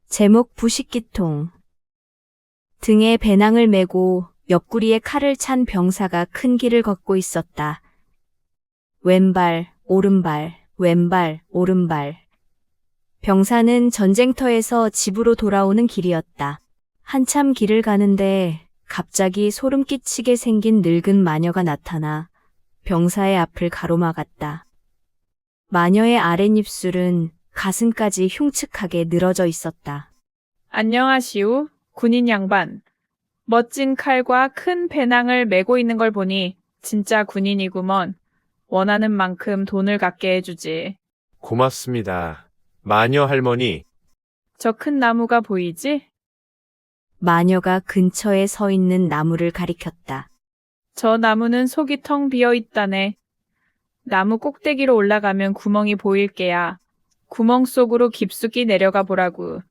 제목 부식기통. 등에 배낭을 메고 옆구리에 칼을 찬 병사가 큰 길을 걷고 있었다. 왼발, 오른발, 왼발, 오른발. 병사는 전쟁터에서 집으로 돌아오는 길이었다. 한참 길을 가는데 갑자기 소름 끼치게 생긴 늙은 마녀가 나타나 병사의 앞을 가로막았다. 마녀의 아랫입술은 가슴까지 흉측하게 늘어져 있었다. 안녕하시오, 군인 양반. 멋진 칼과 큰 배낭을 메고 있는 걸 보니 진짜 군인이구먼. 원하는 만큼 돈을 갖게 해주지. 고맙습니다. 마녀 할머니, 저 큰 나무가 보이지? 마녀가 근처에 서 있는 나무를 가리켰다. 저 나무는 속이 텅 비어 있다네. 나무 꼭대기로 올라가면 구멍이 보일 게야. 구멍 속으로 깊숙이 내려가 보라고.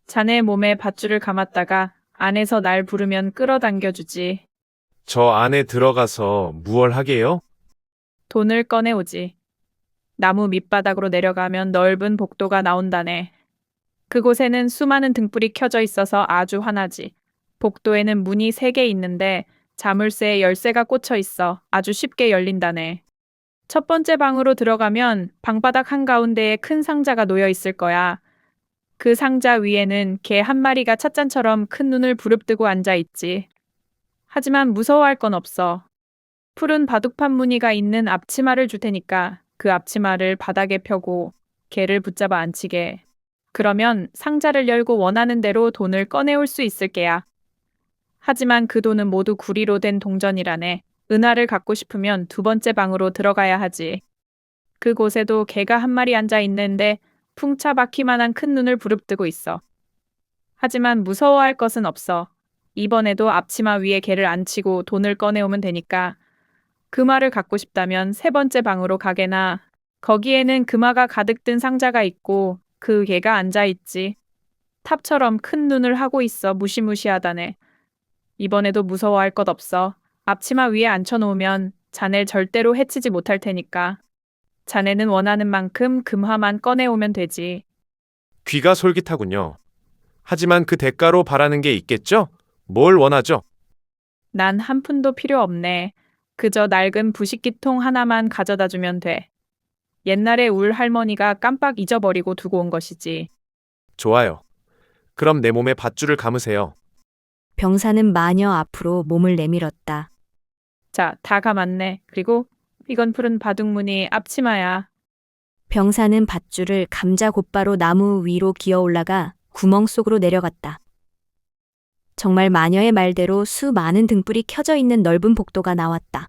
자네 몸에 밧줄을 감았다가 안에서 날 부르면 끌어당겨주지. 저 안에 들어가서 무얼 하게요? 돈을 꺼내오지. 나무 밑바닥으로 내려가면 넓은 복도가 나온다네. 그곳에는 수많은 등불이 켜져 있어서 아주 환하지. 복도에는 문이 3개 있는데 자물쇠에 열쇠가 꽂혀 있어 아주 쉽게 열린다네. 첫 번째 방으로 들어가면 방바닥 한가운데에 큰 상자가 놓여 있을 거야. 그 상자 위에는 개 한 마리가 찻잔처럼 큰 눈을 부릅뜨고 앉아 있지. 하지만 무서워할 건 없어. 푸른 바둑판 무늬가 있는 앞치마를 줄 테니까 그 앞치마를 바닥에 펴고 개를 붙잡아 앉히게. 그러면 상자를 열고 원하는 대로 돈을 꺼내올 수 있을 게야. 하지만 그 돈은 모두 구리로 된 동전이라네. 은하를 갖고 싶으면 2번째 방으로 들어가야 하지. 그곳에도 개가 한 마리 앉아 있는데 풍차 바퀴만한 큰 눈을 부릅뜨고 있어. 하지만 무서워할 것은 없어. 이번에도 앞치마 위에 개를 앉히고 돈을 꺼내오면 되니까 금화를 갖고 싶다면 3번째 방으로 가게나 거기에는 금화가 가득 든 상자가 있고 그 개가 앉아 있지. 탑처럼 큰 눈을 하고 있어 무시무시하다네. 이번에도 무서워할 것 없어. 앞치마 위에 앉혀놓으면 자네를 절대로 해치지 못할 테니까. 자네는 원하는 만큼 금화만 꺼내오면 되지. 귀가 솔깃하군요. 하지만 그 대가로 바라는 게 있겠죠? 뭘 원하죠? 난 한 푼도 필요 없네. 그저 낡은 부식기통 하나만 가져다 주면 돼. 옛날에 울 할머니가 깜빡 잊어버리고 두고 온 것이지. 좋아요. 그럼 내 몸에 밧줄을 감으세요. 병사는 마녀 앞으로 몸을 내밀었다. 자, 다 감았네. 그리고 이건 푸른 바둑무늬 앞치마야. 병사는 밧줄을 감자 곧바로 나무 위로 기어 올라가 구멍 속으로 내려갔다. 정말 마녀의 말대로 수많은 등불이 켜져 있는 넓은 복도가 나왔다.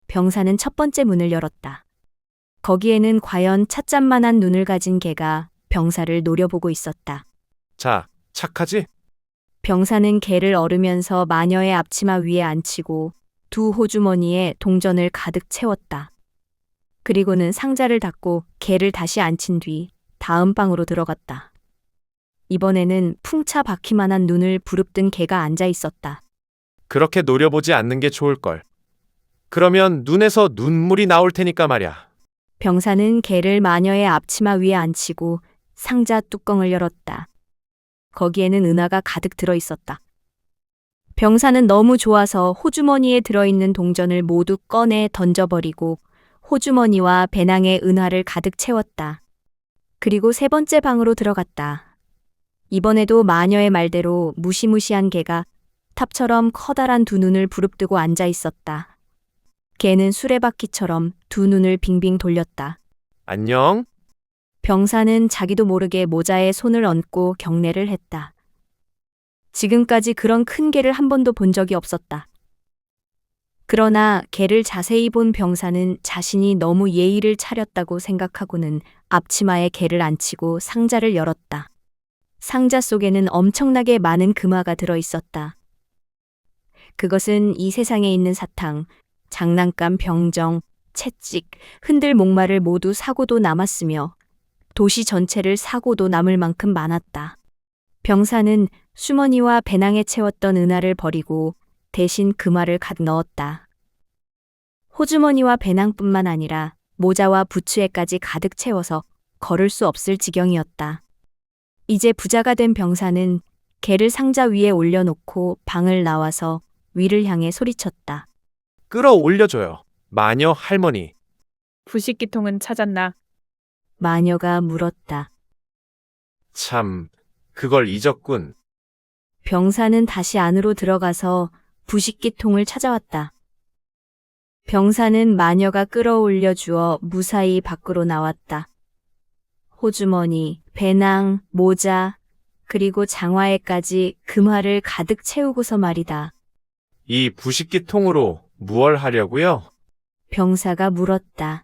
병사는 첫 번째 문을 열었다. 거기에는 과연 찻잔만한 눈을 가진 개가 병사를 노려보고 있었다. 자, 착하지? 병사는 개를 얼으면서 마녀의 앞치마 위에 앉히고 두 호주머니에 동전을 가득 채웠다. 그리고는 상자를 닫고 개를 다시 앉힌 뒤 다음 방으로 들어갔다. 이번에는 풍차 바퀴만한 눈을 부릅뜬 개가 앉아 있었다. 그렇게 노려보지 않는 게 좋을걸. 그러면 눈에서 눈물이 나올 테니까 말야. 병사는 개를 마녀의 앞치마 위에 앉히고 상자 뚜껑을 열었다. 거기에는 은하가 가득 들어 있었다. 병사는 너무 좋아서 호주머니에 들어있는 동전을 모두 꺼내 던져버리고 호주머니와 배낭에 은하를 가득 채웠다. 그리고 3번째 방으로 들어갔다. 이번에도 마녀의 말대로 무시무시한 개가 탑처럼 커다란 두 눈을 부릅뜨고 앉아 있었다. 개는 수레바퀴처럼 두 눈을 빙빙 돌렸다. 안녕? 병사는 자기도 모르게 모자에 손을 얹고 경례를 했다. 지금까지 그런 큰 개를 한 번도 본 적이 없었다. 그러나 개를 자세히 본 병사는 자신이 너무 예의를 차렸다고 생각하고는 앞치마에 개를 앉히고 상자를 열었다. 상자 속에는 엄청나게 많은 금화가 들어 있었다. 그것은 이 세상에 있는 사탕, 장난감, 병정, 채찍, 흔들 목마를 모두 사고도 남았으며 도시 전체를 사고도 남을 만큼 많았다. 병사는 주머니와 배낭에 채웠던 은하를 버리고 대신 금화를 가득 넣었다. 호주머니와 배낭뿐만 아니라 모자와 부츠에까지 가득 채워서 걸을 수 없을 지경이었다. 이제 부자가 된 병사는 개를 상자 위에 올려놓고 방을 나와서 위를 향해 소리쳤다. 끌어올려줘요. 마녀 할머니. 부식기통은 찾았나? 마녀가 물었다. 참, 그걸 잊었군. 병사는 다시 안으로 들어가서 부식기통을 찾아왔다. 병사는 마녀가 끌어올려 주어 무사히 밖으로 나왔다. 호주머니, 배낭, 모자, 그리고 장화에까지 금화를 가득 채우고서 말이다. 이 부식기통으로 무얼 하려고요? 병사가 물었다.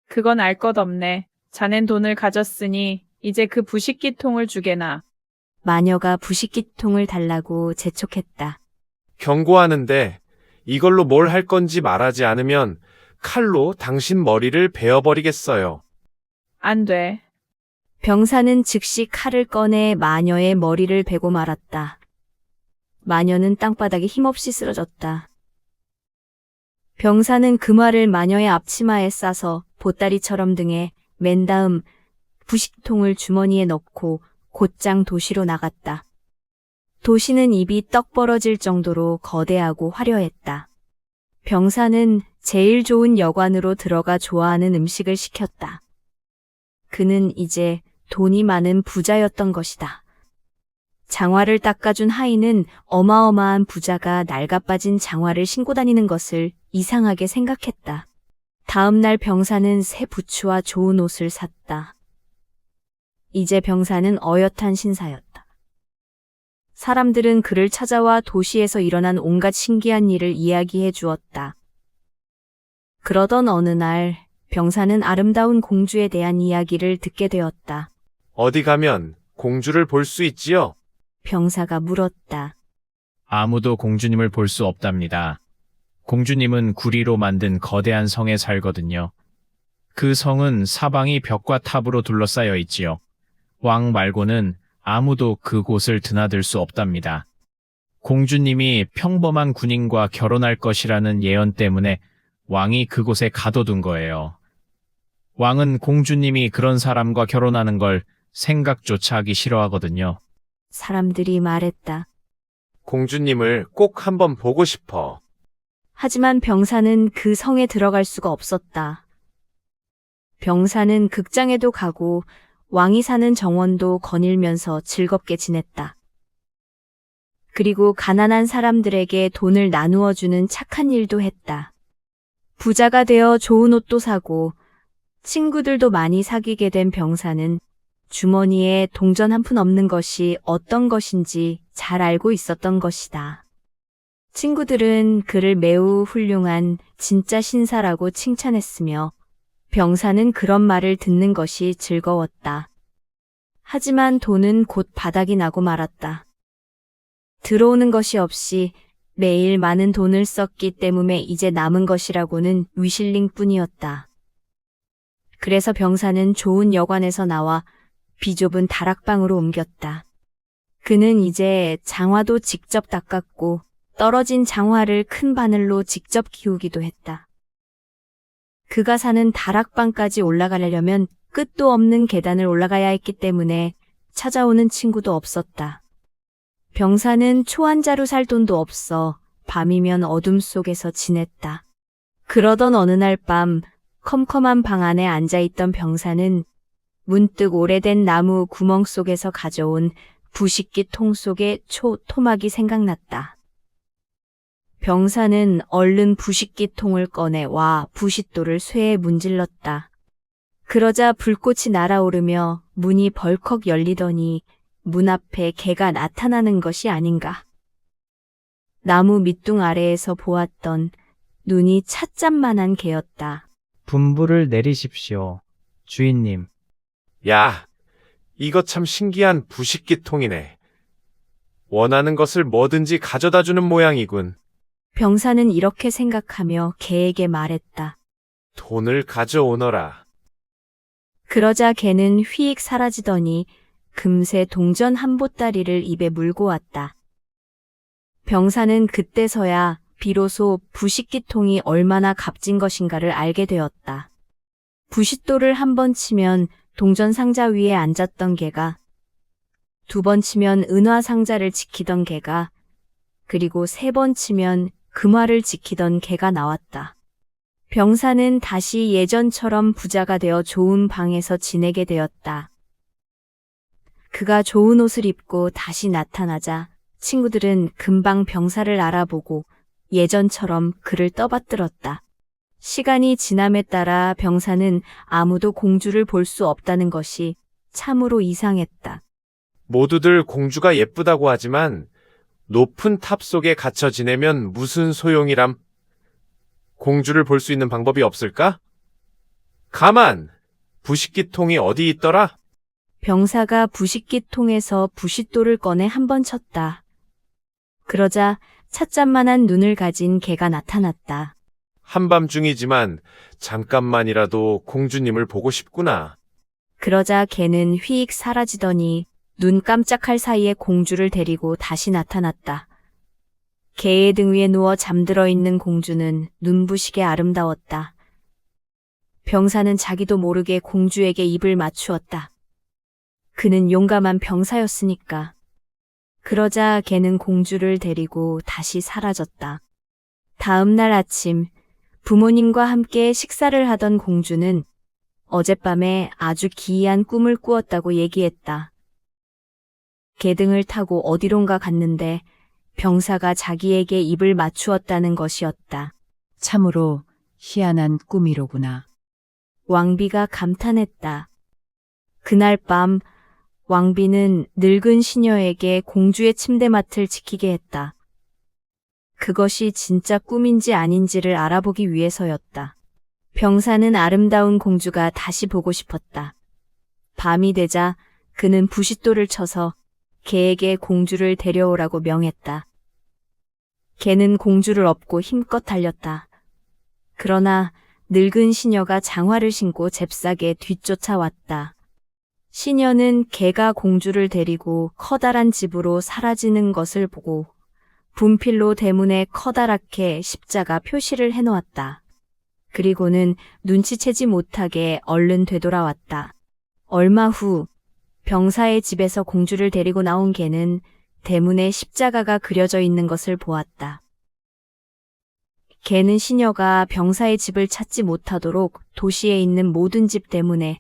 그건 알 것 없네. 자넨 돈을 가졌으니 이제 그 부식기통을 주게나. 마녀가 부식기통을 달라고 재촉했다. 경고하는데 이걸로 뭘 할 건지 말하지 않으면 칼로 당신 머리를 베어버리겠어요. 안 돼. 병사는 즉시 칼을 꺼내 마녀의 머리를 베고 말았다. 마녀는 땅바닥에 힘없이 쓰러졌다. 병사는 금화를 마녀의 앞치마에 싸서 보따리처럼 등에 맨 다음 부식통을 주머니에 넣고 곧장 도시로 나갔다. 도시는 입이 떡 벌어질 정도로 거대하고 화려했다. 병사는 제일 좋은 여관으로 들어가 좋아하는 음식을 시켰다. 그는 이제 돈이 많은 부자였던 것이다. 장화를 닦아준 하인은 어마어마한 부자가 낡아빠진 장화를 신고 다니는 것을 이상하게 생각했다. 다음 날 병사는 새 부츠와 좋은 옷을 샀다. 이제 병사는 어엿한 신사였다. 사람들은 그를 찾아와 도시에서 일어난 온갖 신기한 일을 이야기해 주었다. 그러던 어느 날 병사는 아름다운 공주에 대한 이야기를 듣게 되었다. 어디 가면 공주를 볼 수 있지요? 병사가 물었다. 아무도 공주님을 볼 수 없답니다. 공주님은 구리로 만든 거대한 성에 살거든요. 그 성은 사방이 벽과 탑으로 둘러싸여 있지요. 왕 말고는 아무도 그곳을 드나들 수 없답니다. 공주님이 평범한 군인과 결혼할 것이라는 예언 때문에 왕이 그곳에 가둬둔 거예요. 왕은 공주님이 그런 사람과 결혼하는 걸 생각조차 하기 싫어하거든요. 사람들이 말했다. 공주님을 꼭 한번 보고 싶어. 하지만 병사는 그 성에 들어갈 수가 없었다. 병사는 극장에도 가고 왕이 사는 정원도 거닐면서 즐겁게 지냈다. 그리고 가난한 사람들에게 돈을 나누어 주는 착한 일도 했다. 부자가 되어 좋은 옷도 사고 친구들도 많이 사귀게 된 병사는 주머니에 동전 한 푼 없는 것이 어떤 것인지 잘 알고 있었던 것이다. 친구들은 그를 매우 훌륭한 진짜 신사라고 칭찬했으며 병사는 그런 말을 듣는 것이 즐거웠다. 하지만 돈은 곧 바닥이 나고 말았다. 들어오는 것이 없이 매일 많은 돈을 썼기 때문에 이제 남은 것이라고는 위실링뿐이었다. 그래서 병사는 좋은 여관에서 나와 비좁은 다락방으로 옮겼다. 그는 이제 장화도 직접 닦았고 떨어진 장화를 큰 바늘로 직접 기우기도 했다. 그가 사는 다락방까지 올라가려면 끝도 없는 계단을 올라가야 했기 때문에 찾아오는 친구도 없었다. 병사는 초한자루 살 돈도 없어 밤이면 어둠 속에서 지냈다. 그러던 어느 날 밤 컴컴한 방 안에 앉아있던 병사는 문득 오래된 나무 구멍 속에서 가져온 부식기 통 속의 토막이 생각났다. 병사는 얼른 부식기 통을 꺼내 와 부싯돌을 쇠에 문질렀다. 그러자 불꽃이 날아오르며 문이 벌컥 열리더니 문 앞에 개가 나타나는 것이 아닌가. 나무 밑둥 아래에서 보았던 눈이 찻잔만한 개였다. 분부를 내리십시오, 주인님. 야, 이거 참 신기한 부식기통이네. 원하는 것을 뭐든지 가져다 주는 모양이군. 병사는 이렇게 생각하며 개에게 말했다. 돈을 가져오너라. 그러자 개는 휙 사라지더니 금세 동전 한 보따리를 입에 물고 왔다. 병사는 그때서야 비로소 부식기통이 얼마나 값진 것인가를 알게 되었다. 부싯돌을 한 번 치면 동전 상자 위에 앉았던 개가 2번 치면 은화 상자를 지키던 개가, 그리고 3번 치면 금화를 지키던 개가 나왔다. 병사는 다시 예전처럼 부자가 되어 좋은 방에서 지내게 되었다. 그가 좋은 옷을 입고 다시 나타나자 친구들은 금방 병사를 알아보고 예전처럼 그를 떠받들었다. 시간이 지남에 따라 병사는 아무도 공주를 볼 수 없다는 것이 참으로 이상했다. 모두들 공주가 예쁘다고 하지만 높은 탑 속에 갇혀 지내면 무슨 소용이람? 공주를 볼 수 있는 방법이 없을까? 가만! 부식기통이 어디 있더라? 병사가 부식기통에서 부싯돌을 꺼내 한 번 쳤다. 그러자 찻잔만한 눈을 가진 개가 나타났다. 한밤중이지만 잠깐만이라도 공주님을 보고 싶구나. 그러자 개는 휙 사라지더니 눈 깜짝할 사이에 공주를 데리고 다시 나타났다. 개의 등 위에 누워 잠들어 있는 공주는 눈부시게 아름다웠다. 병사는 자기도 모르게 공주에게 입을 맞추었다. 그는 용감한 병사였으니까. 그러자 개는 공주를 데리고 다시 사라졌다. 다음 날 아침 부모님과 함께 식사를 하던 공주는 어젯밤에 아주 기이한 꿈을 꾸었다고 얘기했다. 개등을 타고 어디론가 갔는데 병사가 자기에게 입을 맞추었다는 것이었다. 참으로 희한한 꿈이로구나. 왕비가 감탄했다. 그날 밤 왕비는 늙은 시녀에게 공주의 침대맡을 지키게 했다. 그것이 진짜 꿈인지 아닌지를 알아보기 위해서였다. 병사는 아름다운 공주가 다시 보고 싶었다. 밤이 되자 그는 부싯돌을 쳐서 개에게 공주를 데려오라고 명했다. 개는 공주를 업고 힘껏 달렸다. 그러나 늙은 시녀가 장화를 신고 잽싸게 뒤쫓아왔다. 시녀는 개가 공주를 데리고 커다란 집으로 사라지는 것을 보고 분필로 대문에 커다랗게 십자가 표시를 해놓았다. 그리고는 눈치채지 못하게 얼른 되돌아왔다. 얼마 후 병사의 집에서 공주를 데리고 나온 개는 대문에 십자가가 그려져 있는 것을 보았다. 개는 시녀가 병사의 집을 찾지 못하도록 도시에 있는 모든 집 대문에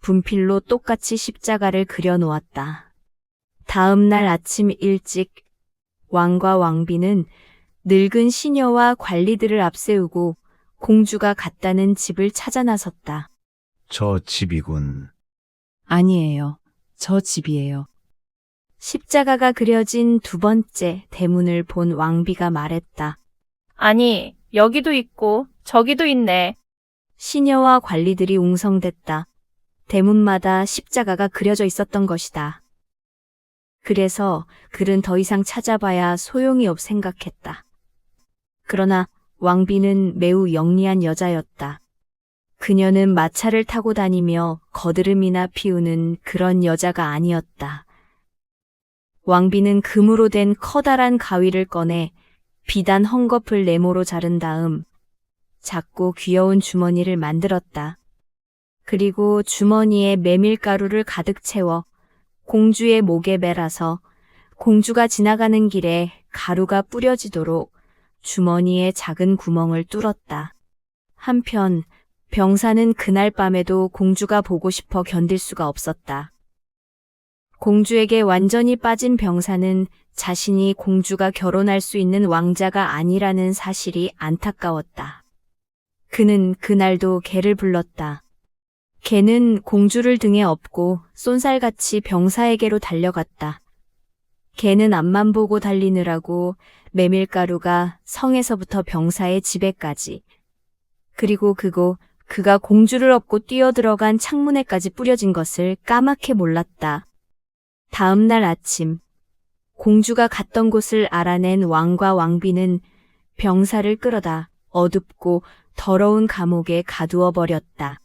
분필로 똑같이 십자가를 그려 놓았다. 다음 날 아침 일찍 왕과 왕비는 늙은 시녀와 관리들을 앞세우고 공주가 갔다는 집을 찾아 나섰다. 저 집이군. 아니에요. 저 집이에요. 십자가가 그려진 2번째 대문을 본 왕비가 말했다. 아니, 여기도 있고 저기도 있네. 시녀와 관리들이 웅성댔다. 대문마다 십자가가 그려져 있었던 것이다. 그래서 그는 더 이상 찾아봐야 소용이 없 생각했다. 그러나 왕비는 매우 영리한 여자였다. 그녀는 마차를 타고 다니며 거드름이나 피우는 그런 여자가 아니었다. 왕비는 금으로 된 커다란 가위를 꺼내 비단 헝겊을 네모로 자른 다음 작고 귀여운 주머니를 만들었다. 그리고 주머니에 메밀가루를 가득 채워 공주의 목에 매라서 공주가 지나가는 길에 가루가 뿌려지도록 주머니에 작은 구멍을 뚫었다. 한편 병사는 그날 밤에도 공주가 보고 싶어 견딜 수가 없었다. 공주에게 완전히 빠진 병사는 자신이 공주가 결혼할 수 있는 왕자가 아니라는 사실이 안타까웠다. 그는 그날도 개를 불렀다. 개는 공주를 등에 업고 쏜살같이 병사에게로 달려갔다. 개는 앞만 보고 달리느라고 메밀가루가 성에서부터 병사의 집에까지, 그리고 그가 공주를 업고 뛰어들어간 창문에까지 뿌려진 것을 까맣게 몰랐다. 다음 날 아침, 공주가 갔던 곳을 알아낸 왕과 왕비는 병사를 끌어다 어둡고 더러운 감옥에 가두어 버렸다.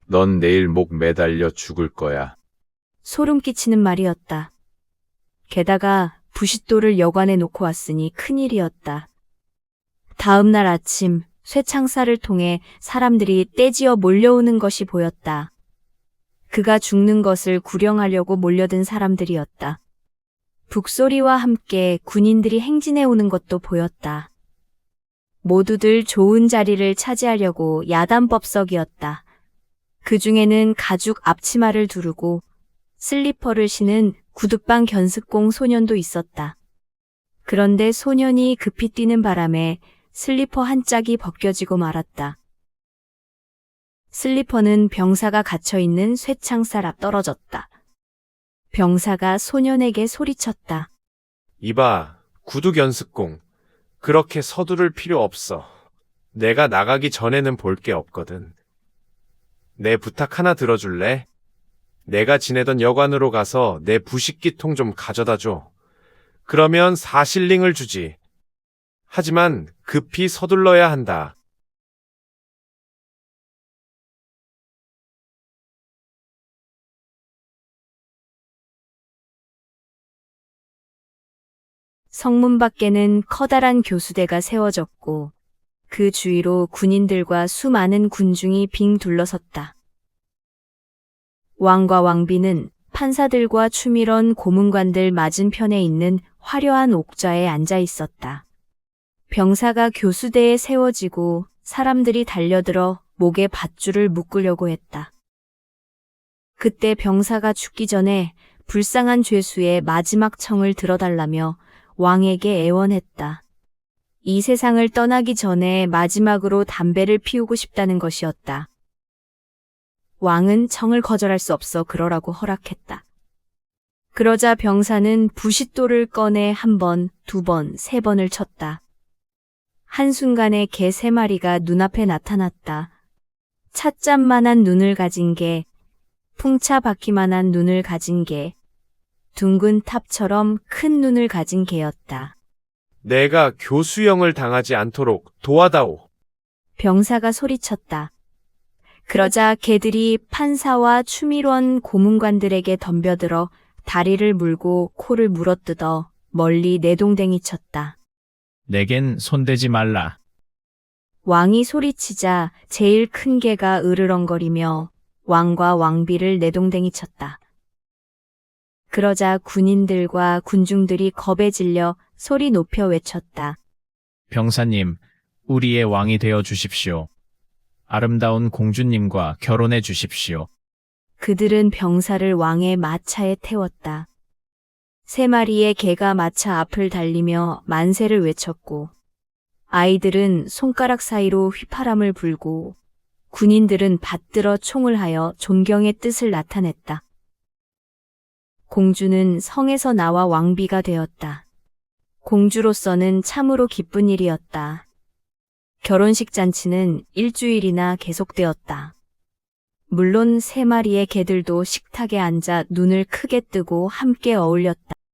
넌 내일 목 매달려 죽을 거야. 소름 끼치는 말이었다. 게다가 부싯돌을 여관에 놓고 왔으니 큰일이었다. 다음 날 아침 쇠창살을 통해 사람들이 떼지어 몰려오는 것이 보였다. 그가 죽는 것을 구령하려고 몰려든 사람들이었다. 북소리와 함께 군인들이 행진해 오는 것도 보였다. 모두들 좋은 자리를 차지하려고 야단법석이었다. 그 중에는 가죽 앞치마를 두르고 슬리퍼를 신은 구둣방 견습공 소년도 있었다. 그런데 소년이 급히 뛰는 바람에 슬리퍼 한 짝이 벗겨지고 말았다. 슬리퍼는 병사가 갇혀있는 쇠창살 앞 떨어졌다. 병사가 소년에게 소리쳤다. 이봐, 구두 견습공. 그렇게 서두를 필요 없어. 내가 나가기 전에는 볼 게 없거든. 내 부탁 하나 들어줄래? 내가 지내던 여관으로 가서 내 부식기통 좀 가져다 줘. 그러면 4실링을 주지. 하지만 급히 서둘러야 한다. 성문 밖에는 커다란 교수대가 세워졌고 그 주위로 군인들과 수많은 군중이 빙 둘러섰다. 왕과 왕비는 판사들과 추밀원 고문관들 맞은편에 있는 화려한 옥좌에 앉아 있었다. 병사가 교수대에 세워지고 사람들이 달려들어 목에 밧줄을 묶으려고 했다. 그때 병사가 죽기 전에 불쌍한 죄수의 마지막 청을 들어달라며 왕에게 애원했다. 이 세상을 떠나기 전에 마지막으로 담배를 피우고 싶다는 것이었다. 왕은 청을 거절할 수 없어 그러라고 허락했다. 그러자 병사는 부싯돌을 꺼내 한 번, 두 번, 세 번을 쳤다. 한순간에 개 3마리가 눈앞에 나타났다. 찻잔만한 눈을 가진 개, 풍차 바퀴만한 눈을 가진 개, 둥근 탑처럼 큰 눈을 가진 개였다. 내가 교수형을 당하지 않도록 도와다오. 병사가 소리쳤다. 그러자 개들이 판사와 추밀원 고문관들에게 덤벼들어 다리를 물고 코를 물어뜯어 멀리 내동댕이 쳤다. 내겐 손대지 말라. 왕이 소리치자 제일 큰 개가 으르렁거리며 왕과 왕비를 내동댕이 쳤다. 그러자 군인들과 군중들이 겁에 질려 소리 높여 외쳤다. 병사님, 우리의 왕이 되어 주십시오. 아름다운 공주님과 결혼해 주십시오. 그들은 병사를 왕의 마차에 태웠다. 3마리의 개가 마차 앞을 달리며 만세를 외쳤고 아이들은 손가락 사이로 휘파람을 불고 군인들은 받들어 총을 하여 존경의 뜻을 나타냈다. 공주는 성에서 나와 왕비가 되었다. 공주로서는 참으로 기쁜 일이었다. 결혼식 잔치는 일주일이나 계속되었다. 물론 3마리의 개들도 식탁에 앉아 눈을 크게 뜨고 함께 어울렸다.